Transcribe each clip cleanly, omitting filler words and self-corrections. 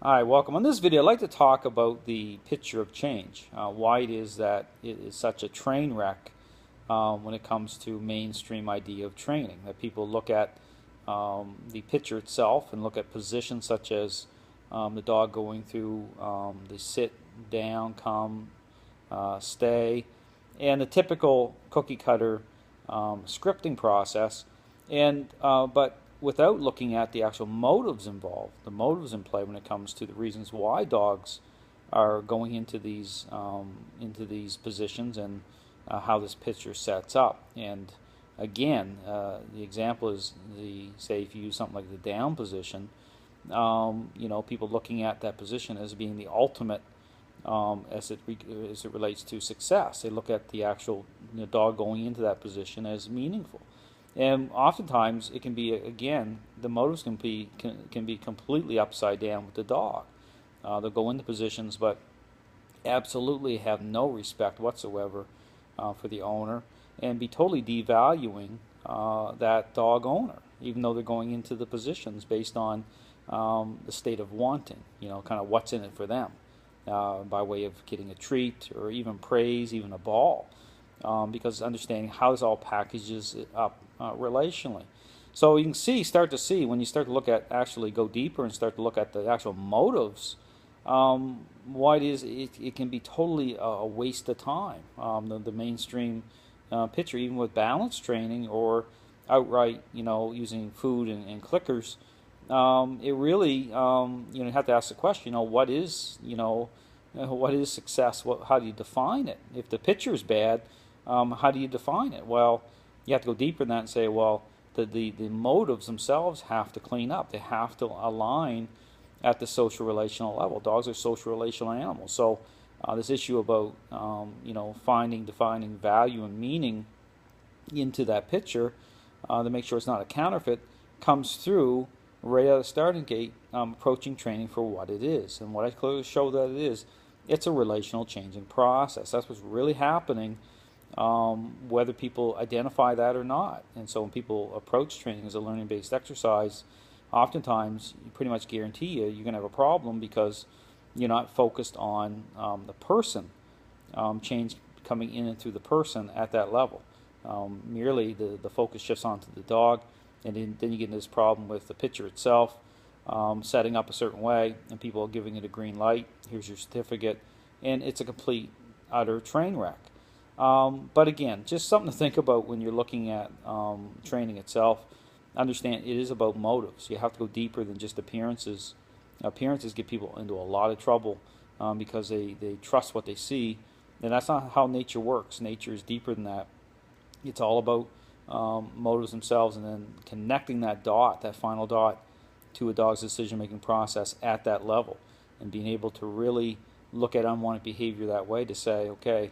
Hi, welcome. On this video, I'd like to talk about the picture of change, why it is that it is such a train wreck when it comes to mainstream idea of training. That people look at the picture itself and look at positions such as the dog going through the sit, down, come, stay, and the typical cookie cutter scripting process, and but without looking at the actual motives involved, the motives in play when it comes to the reasons why dogs are going into these positions and how this picture sets up. And again, the example is say if you use something like the down position, people looking at that position as being the ultimate as it relates to success. They look at the actual dog going into that position as meaningful. And oftentimes it can be, again, the motives can be completely upside down with the dog. They'll go into positions but absolutely have no respect whatsoever for the owner and be totally devaluing that dog owner, even though they're going into the positions based on the state of wanting, kind of what's in it for them, by way of getting a treat or even praise, even a ball. Because understanding how this all packages it up relationally. So you can start to see, when you start to look at, actually go deeper and start to look at the actual motives, why it can be totally a waste of time. The mainstream picture, even with balance training or outright, using food and clickers, it really, you have to ask the question, what is success? How do you define it? If the picture is bad, how do you define it? Well, you have to go deeper than that and say, well, the motives themselves have to clean up. They have to align at the social relational level. Dogs are social relational animals. So this issue about defining value and meaning into that picture to make sure it's not a counterfeit comes through right out of the starting gate, approaching training for what it is. And what I clearly show that it is, it's a relational changing process. That's what's really happening, whether people identify that or not. And so when people approach training as a learning-based exercise, oftentimes you pretty much guarantee you're going to have a problem because you're not focused on the person, change coming in and through the person at that level. Merely the focus shifts onto the dog, and then you get into this problem with the picture itself, setting up a certain way, and people are giving it a green light. Here's your certificate, and it's a complete, utter train wreck. But again, just something to think about when you're looking at training itself. Understand it is about motives. You have to go deeper than just appearances. Appearances get people into a lot of trouble because they trust what they see, and that's not how nature works. Nature is deeper than that. It's all about motives themselves, and then connecting that final dot, to a dog's decision-making process at that level, and being able to really look at unwanted behavior that way to say, okay,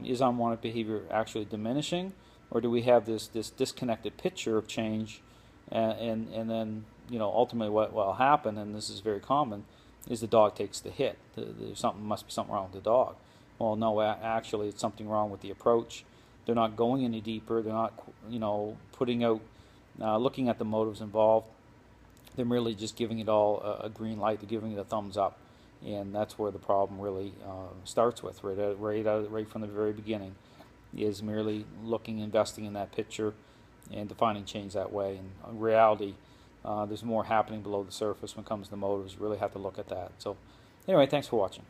is unwanted behavior actually diminishing, or do we have this disconnected picture of change, and then ultimately what will happen, and this is very common, is the dog takes the hit. Must be something wrong with the dog. Well, no, actually it's something wrong with the approach. They're not going any deeper. They're not putting out, looking at the motives involved. They're merely just giving it all a green light. They're giving it a thumbs up, and that's where the problem really starts with, right from the very beginning, is merely looking, investing in that picture, and defining change that way. And in reality, there's more happening below the surface when it comes to motives. You really have to look at that. So, anyway, thanks for watching.